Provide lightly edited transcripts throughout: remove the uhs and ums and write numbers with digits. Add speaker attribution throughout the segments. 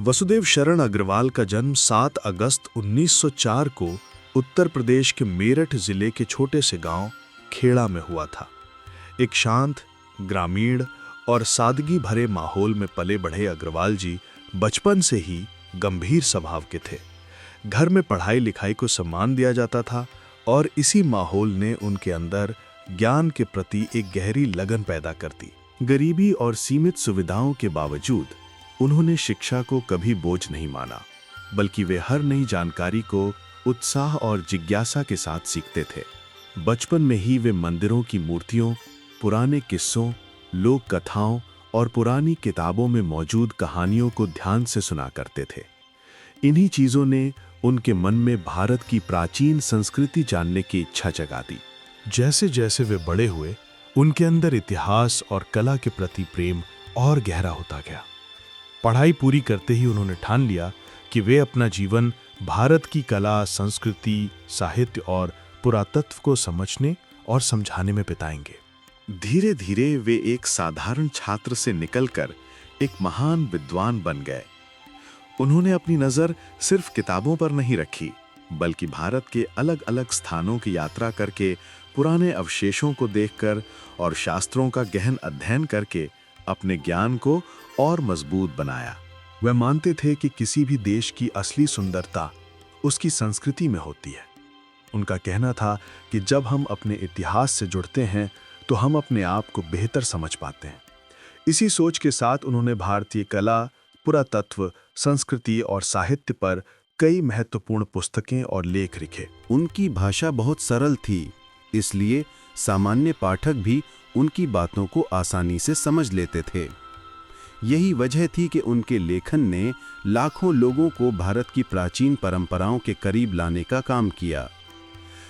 Speaker 1: वसुदेव शरण अग्रवाल का जन्म 7 अगस्त 1904 को उत्तर प्रदेश के मेरठ जिले के छोटे से गांव खेड़ा में हुआ था। एक शांत, ग्रामीण और सादगी भरे माहौल में पले बढ़े अग्रवाल जी बचपन से ही गंभीर स्वभाव के थे। घर में पढ़ाई लिखाई को सम्मान दिया जाता था और इसी माहौल ने उनके अंदर ज्ञान के प्रति एक गहरी लगन पैदा कर दी। गरीबी और सीमित सुविधाओं के बावजूद उन्होंने शिक्षा को कभी बोझ नहीं माना, बल्कि वे हर नई जानकारी को उत्साह और जिज्ञासा के साथ सीखते थे। बचपन में ही वे मंदिरों की मूर्तियों, पुराने किस्सों, लोक कथाओं और पुरानी किताबों में मौजूद कहानियों को ध्यान से सुना करते थे। इन्हीं चीजों ने उनके मन में भारत की प्राचीन संस्कृति जानने की इच्छा जगा दी। जैसे जैसे वे बड़े हुए, उनके अंदर इतिहास और कला के प्रति प्रेम और गहरा होता गया। पढ़ाई पूरी करते ही उन्होंने ठान लिया कि वे अपना जीवन भारत की कला, संस्कृति, साहित्य और पुरातत्व को समझने और समझाने में बिताएंगे। धीरे धीरे वे एक साधारण छात्र से निकलकर एक महान विद्वान बन गए। उन्होंने अपनी नजर सिर्फ किताबों पर नहीं रखी, बल्कि भारत के अलग अलग स्थानों की यात्रा करके, पुराने अवशेषों को देखकर और शास्त्रों का गहन अध्ययन करके अपने ज्ञान को और मजबूत बनाया। वे मानते थे कि किसी भी देश की असली सुंदरता उसकी संस्कृति में होती है। उनका कहना था कि जब हम अपने इतिहास से जुड़ते हैं तो हम अपने आप को बेहतर समझ पाते हैं। इसी सोच के साथ उन्होंने भारतीय कला, पुरातत्व, संस्कृति और साहित्य पर कई महत्वपूर्ण पुस्तकें और लेख लिखे।
Speaker 2: उनकी भाषा बहुत सरल थी, इसलिए सामान्य पाठक भी उनकी बातों को आसानी से समझ लेते थे। यही वजह थी कि उनके लेखन ने लाखों लोगों को भारत की प्राचीन परंपराओं के करीब लाने का काम किया।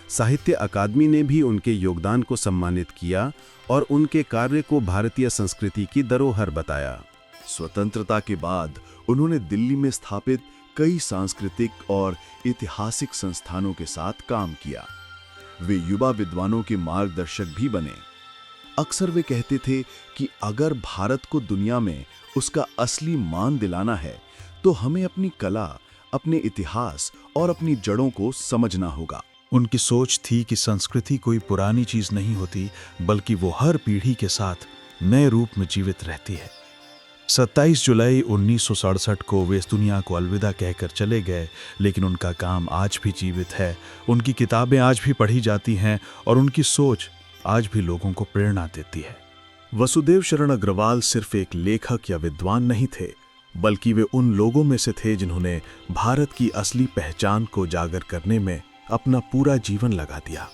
Speaker 2: साहित्य अकादमी ने भी उनके योगदान को सम्मानित किया और उनके कार्य को भारतीय संस्कृति की धरोहर बताया।
Speaker 1: स्वतंत्रता के बाद उन्होंने दिल्ली में स्थापित कई सांस्कृतिक और ऐतिहासिक संस्थानों के साथ काम किया। वे युवा विद्वानों के मार्गदर्शक भी बने। अक्सर वे कहते थे कि अगर भारत को दुनिया में उसका असली मान दिलाना है तो हमें अपनी कला, अपने इतिहास और अपनी जड़ों को समझना होगा। उनकी सोच थी कि संस्कृति कोई पुरानी चीज नहीं होती, बल्कि वो हर पीढ़ी के साथ नए रूप में जीवित रहती है। 27 जुलाई 1967 को वे इस दुनिया को अलविदा कहकर चले गए, लेकिन उनका काम आज भी जीवित है। उनकी किताबें आज भी पढ़ी जाती हैं और उनकी सोच आज भी लोगों को प्रेरणा देती है। वसुदेव शरण अग्रवाल सिर्फ एक लेखक या विद्वान नहीं थे, बल्कि वे उन लोगों में से थे जिन्होंने भारत की असली पहचान को उजागर करने में अपना पूरा जीवन लगा दिया।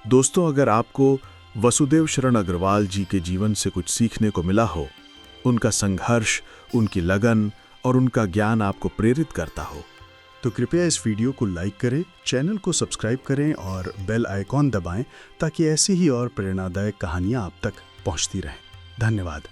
Speaker 1: दोस्तों, अगर आपको वसुदेव शरण अग्रवाल जी के जीवन से कुछ सीखने को मिला हो, उनका संघर्ष, उनकी लगन और उनका ज्ञान आपको प्रेरित करता हो, तो कृपया इस वीडियो को लाइक करें, चैनल को सब्सक्राइब करें और बेल आइकॉन दबाएं ताकि ऐसी ही और प्रेरणादायक कहानियां आप तक पहुंचती रहें। धन्यवाद।